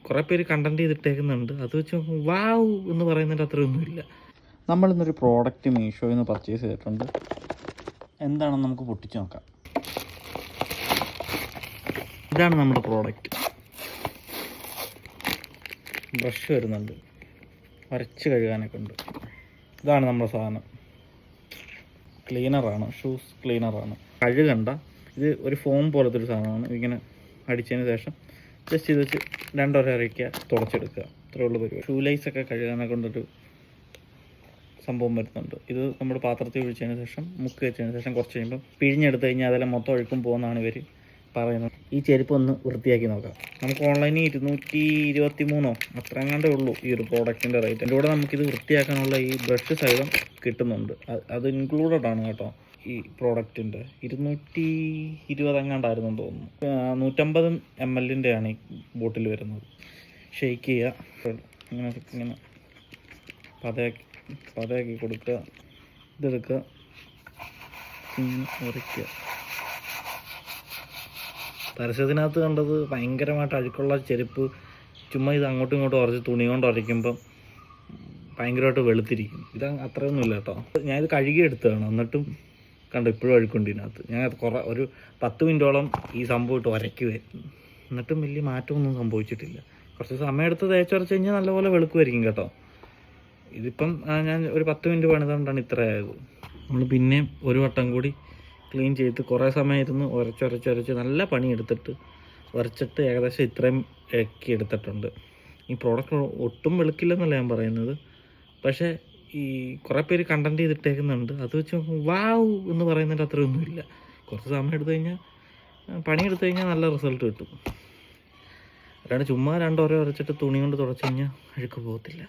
കുറേ പേര് കണ്ടന്റ് ചെയ്തിട്ടേക്കുന്നുണ്ട്. അത് വെച്ച് വാവ് എന്ന് പറയുന്നതിൻ്റെ അത്രയൊന്നുമില്ല. നമ്മളിന്നൊരു പ്രോഡക്റ്റ് മീഷോയിൽ നിന്ന് പർച്ചേസ് ചെയ്തിട്ടുണ്ട്. എന്താണെന്ന് നമുക്ക് പൊട്ടിച്ച് നോക്കാം. ഇതാണ് നമ്മുടെ പ്രോഡക്റ്റ്. ബ്രഷ് വരുന്നുണ്ട്, വരച്ച് കഴുകാനൊക്കെ ഉണ്ട്. ഇതാണ് നമ്മുടെ സാധനം. ക്ലീനറാണ്, ഷൂസ് ക്ലീനറാണ്. കഴുകണ്ട, ഇത് ഒരു ഫോം പോലത്തെ ഒരു സാധനമാണ്. ഇങ്ങനെ അടിച്ചതിന് ശേഷം ജസ്റ്റ് ഇത് വെച്ച് രണ്ടൊരയ്ക്കുക, തുടച്ചെടുക്കുക, ഇത്രയേ ഉള്ളൂ പരിപാടി. ഷൂ ലൈസൊക്കെ കഴുകാനൊക്കെ കൊണ്ടൊരു സംഭവം വരുന്നുണ്ട്. ഇത് നമ്മൾ പാത്രത്തിൽ ഒഴിച്ചതിന് ശേഷം മുക്കി വെച്ചതിന് ശേഷം കുറച്ച് കഴിയുമ്പോൾ പിഴിഞ്ഞെടുത്ത് കഴിഞ്ഞാൽ അതെല്ലാം മൊത്തം ഒഴുക്കും പോകുന്നതാണ് ഇവർ പറയുന്നത്. ഈ ചെരുപ്പ് ഒന്ന് വൃത്തിയാക്കി നോക്കാം. നമുക്ക് ഓൺലൈനിൽ 223 അത്ര എങ്ങാണ്ടേ ഉള്ളൂ ഈ ഒരു പ്രോഡക്റ്റിൻ്റെ റേറ്റ്. എൻ്റെ കൂടെ നമുക്കിത് വൃത്തിയാക്കാനുള്ള ഈ ബ്രഷ് സഹിതം കിട്ടുന്നുണ്ട്. അത് ഇൻക്ലൂഡഡ് ആണ് കേട്ടോ. ഈ പ്രോഡക്റ്റിൻ്റെ 220 എങ്ങാണ്ടായിരുന്നെന്ന് തോന്നുന്നു. 150 ml ആണ് ഈ ബോട്ടിൽ വരുന്നത്. ഷെയ്ക്ക് ചെയ്യുക, ഇങ്ങനെ പതയാക്കി കൊടുക്കുക, ഇതെടുക്കുക, ഇങ്ങനെ ഉരയ്ക്കുക. പരസ്യത്തിനകത്ത് കണ്ടത് ഭയങ്കരമായിട്ട് അഴുക്കുള്ള ചെരുപ്പ്, ചുമ്മാ ഇത് അങ്ങോട്ടും ഇങ്ങോട്ടും ഉരച്ച് തുണി കൊണ്ട് ഉരയ്ക്കുമ്പം ഭയങ്കരമായിട്ട് വെളുത്തിരിക്കും. ഇത് അത്രയൊന്നുമില്ല കേട്ടോ. ഞാനിത് കഴുകി എടുത്തതാണ്, എന്നിട്ടും കണ്ടു ഇപ്പോഴും അഴുക്കുണ്ട് ഇതിനകത്ത്. ഞാൻ ഒരു 10 മിനിറ്റോളം ഈ സംഭവം ഇട്ട് ഉരയ്ക്കുമായിരുന്നു, എന്നിട്ടും വലിയ മാറ്റമൊന്നും സംഭവിച്ചിട്ടില്ല. കുറച്ച് സമയം എടുത്ത് തേച്ചുരച്ച് കഴിഞ്ഞാൽ നല്ലപോലെ വെളുക്കുമായിരിക്കും കേട്ടോ. ഇതിപ്പം ഞാൻ ഒരു 10 മിനിറ്റ് പണിതുകൊണ്ടാണ് ഇത്ര ആയത്. നമ്മൾ പിന്നെയും ഒരു വട്ടം കൂടി ക്ലീൻ ചെയ്ത് കുറേ സമയം ഇരുന്ന് ഉരച്ച് നല്ല പണിയെടുത്തിട്ട് ഉരച്ചിട്ട് ഏകദേശം ഇത്രയും ആക്കി എടുത്തിട്ടുണ്ട്. ഈ പ്രോഡക്റ്റ് ഒട്ടും വെളുക്കില്ലെന്നല്ല ഞാൻ പറയുന്നത്, പക്ഷേ ഈ കുറേ പേര് കണ്ടന്റ് ചെയ്തിട്ടേക്കുന്നുണ്ട്. അത് വെച്ച് വാവ് എന്ന് പറയുന്നതിൻ്റെ അത്രയൊന്നുമില്ല. കുറച്ച് സമയം എടുത്തു കഴിഞ്ഞാൽ, പണിയെടുത്തു കഴിഞ്ഞാൽ നല്ല റിസൾട്ട് കിട്ടും. അല്ലാണ്ട് ചുമ്മാ രണ്ടോരോ ഉരച്ചിട്ട് തുണി കൊണ്ട് തുടച്ച് കഴിഞ്ഞാൽ അഴുക്ക് പോകത്തില്ല.